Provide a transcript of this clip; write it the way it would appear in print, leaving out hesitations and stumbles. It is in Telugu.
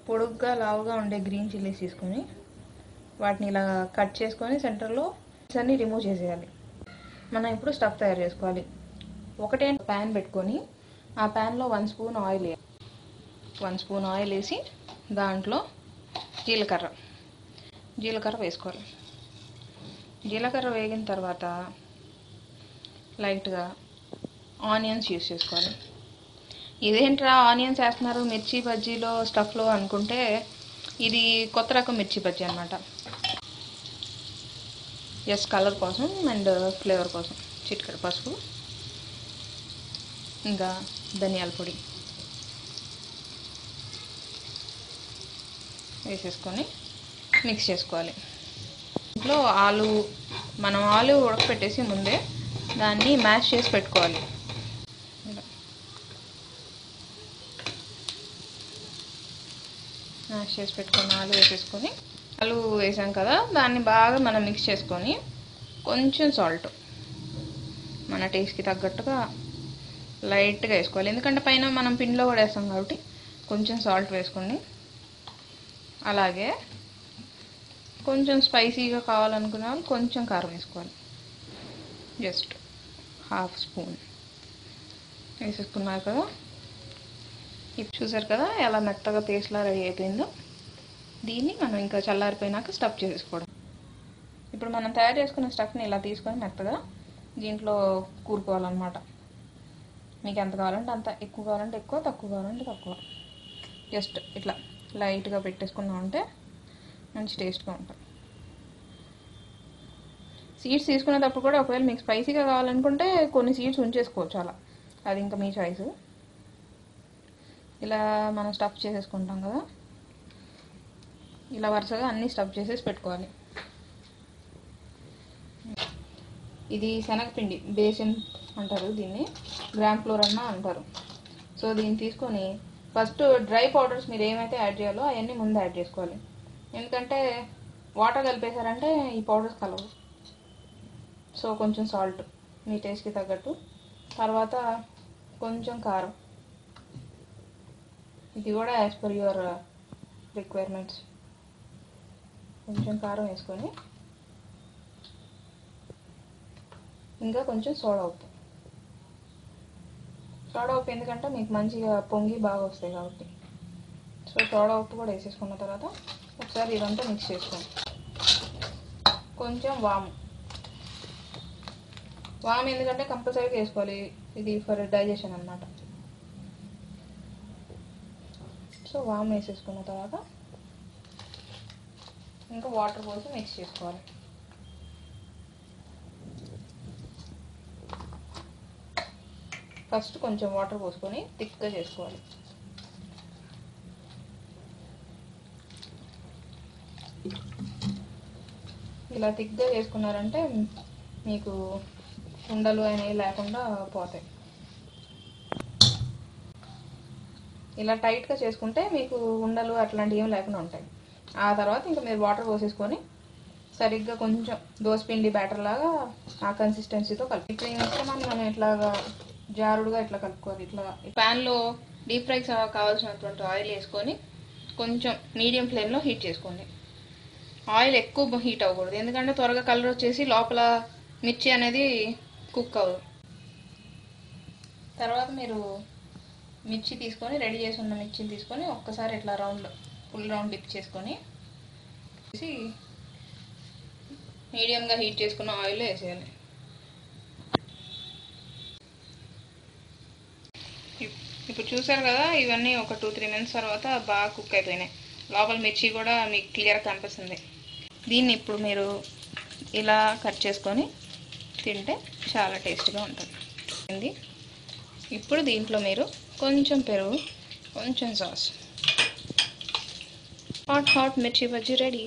పొడుగ్గా లావుగా ఉండే గ్రీన్ చిల్లీస్ తీసుకొని వాటిని ఇలా కట్ చేసుకొని సెంటర్లో అన్ని రిమూవ్ చేసేయాలి. మనం ఇప్పుడు స్టఫ్ తయారు చేసుకోవాలి. ఒకటే ప్యాన్ పెట్టుకొని ఆ ప్యాన్లో 1 స్పూన్ ఆయిల్ వేయాలి. 1 స్పూన్ ఆయిల్ వేసి దాంట్లో జీలకర్ర వేసుకోవాలి. జీలకర్ర వేగిన తర్వాత లైట్గా ఆనియన్స్ యూస్ చేసుకోవాలి. ఇదేంట్రా ఆనియన్స్ వేస్తున్నారు మిర్చి బజ్జీలో స్టఫ్లో అనుకుంటే, ఇది కొత్త రకం మిర్చి బజ్జీ అనమాట. కలర్ కోసం అండ్ ఫ్లేవర్ కోసం చిటికెడు పసుపు, ఇంకా ధనియాల పొడి వేసేసుకొని మిక్స్ చేసుకోవాలి. ఇంట్లో మనం ఆలు ఉడకపెట్టేసి ముందే దాన్ని మ్యాష్ చేసి పెట్టుకోవాలి. మ్యాష్ చేసి పెట్టుకొని ఆలు వేసేసుకొని, ఆలు వేసాం కదా దాన్ని బాగా మనం మిక్స్ చేసుకొని కొంచెం సాల్ట్ మన టేస్ట్కి తగ్గట్టుగా లైట్గా వేసుకోవాలి. ఎందుకంటే పైన మనం పిండిలో కూడా వేస్తాం కాబట్టి కొంచెం సాల్ట్ వేసుకోండి. అలాగే కొంచెం స్పైసీగా కావాలనుకునే వాళ్ళు కొంచెం కారం వేసుకోవాలి. జస్ట్ 1/2 స్పూన్ వేసేసుకున్నారు కదా. ఇప్పుడు చూసారు కదా ఎలా మెత్తగా పేస్ట్లా రెడీ అయిపోయిందో. దీన్ని మనం ఇంకా చల్లారిపోయినాక స్టఫ్ చేసేసుకోవడం. ఇప్పుడు మనం తయారు చేసుకున్న స్టఫ్ని ఇలా తీసుకొని మెత్తగా దీంట్లో కూరుకోవాలన్నమాట. మీకు ఎంత కావాలంటే అంత, ఎక్కువ కావాలంటే ఎక్కువ, తక్కువ కావాలంటే తక్కువ. జస్ట్ ఇట్లా లైట్గా పెట్టేసుకున్నామంటే మంచి టేస్ట్గా ఉంటుంది. సీడ్స్ తీసుకునేటప్పుడు కూడా ఒకవేళ మీకు స్పైసీగా కావాలనుకుంటే కొన్ని సీడ్స్ ఉంచేసుకోవచ్చు, అలా అది ఇంకా మీ చాయిస్. ఇలా మనం స్టఫ్ చేసేసుకుంటాం కదా, ఇలా వరుసగా అన్నీ స్టఫ్ చేసేసి పెట్టుకోవాలి. ఇది శనగపిండి, బేసిన్ అంటారు దీన్ని, గ్రామ్ ఫ్లోర్ అన్న అంటారు. సో దీన్ని తీసుకొని ఫస్ట్ డ్రై పౌడర్స్ మీరు ఏమైతే యాడ్ చేయాలో అవన్నీ ముందు యాడ్ చేసుకోవాలి. ఎందుకంటే వాటర్ కలిపేశారంటే ఈ పౌడర్స్ కలవు. సో కొంచెం సాల్ట్ మీ టేస్ట్కి తగ్గట్టు, తర్వాత కొంచెం కారం, ఇది కూడా యాజ్ పర్ యువర్ రిక్వైర్మెంట్స్. కొంచెం కారం వేసుకొని ఇంకా కొంచెం సోడా ఉప్పు ఎందుకంటే మీకు మంచిగా పొంగి బాగా వస్తాయి కాబట్టి. సో సోడా ఉప్పు కూడా వేసేసుకున్న తర్వాత ఒకసారి ఇదంతా మిక్స్ చేసుకోండి. కొంచెం వాము ఎందుకంటే కంపల్సరీగా వేసుకోవాలి, ఇది ఫర్ డైజెషన్ అన్నమాట. సో వాము వేసేసుకున్న తర్వాత ఇంకా వాటర్ పోసి మిక్స్ చేసుకోవాలి. ఫస్ట్ కొంచెం వాటర్ పోసుకొని థిక్గా చేసుకోవాలి. ఇలా థిక్గా చేసుకున్నారంటే మీకు ఉండలు అనేవి లేకుండా పోతాయి. ఇలా టైట్గా చేసుకుంటే మీకు ఉండలు అట్లాంటివి ఏమి లేకుండా ఉంటాయి. ఆ తర్వాత ఇంకా మీరు వాటర్ పోసేసుకొని సరిగ్గా కొంచెం దోసపిండి బ్యాటర్ లాగా ఆ కన్సిస్టెన్సీతో కలిపి ఇప్పుడు ఈ మిశ్రమాన్ని మనం ఇట్లాగా జారుడుగా ఇట్లా కలుపుకోవాలి. ఇట్లా ప్యాన్లో డీప్ ఫ్రైకి కావాల్సినటువంటి ఆయిల్ వేసుకొని కొంచెం మీడియం ఫ్లేమ్లో హీట్ చేసుకోండి. ఆయిల్ ఎక్కువ హీట్ అవ్వకూడదు, ఎందుకంటే త్వరగా కలర్ వచ్చేసి లోపల మిర్చి అనేది కుక్ అవ్వదు. తర్వాత మీరు మిర్చి తీసుకొని, రెడీ చేసి ఉన్న మిర్చిని తీసుకొని ఒక్కసారి ఇట్లా ఫుల్ రౌండ్ డిప్ చేసుకొని మీడియంగా హీట్ చేసుకున్న ఆయిల్లో వేసేయాలి. ఇప్పుడు చూసారు కదా, ఇవన్నీ ఒక 2-3 మినిట్స్ తర్వాత బాగా కుక్ అయిపోయినాయి. లోపల మిర్చి కూడా మీకు క్లియర్గా కనిపిస్తుంది. దీన్ని ఇప్పుడు మీరు ఇలా కట్ చేసుకొని తింటే చాలా టేస్ట్గా ఉంటుంది. ఇప్పుడు దీంట్లో మీరు కొంచెం పెరుగు, కొంచెం సాస్, హాట్ మిర్చి బజ్జీ రెడీ.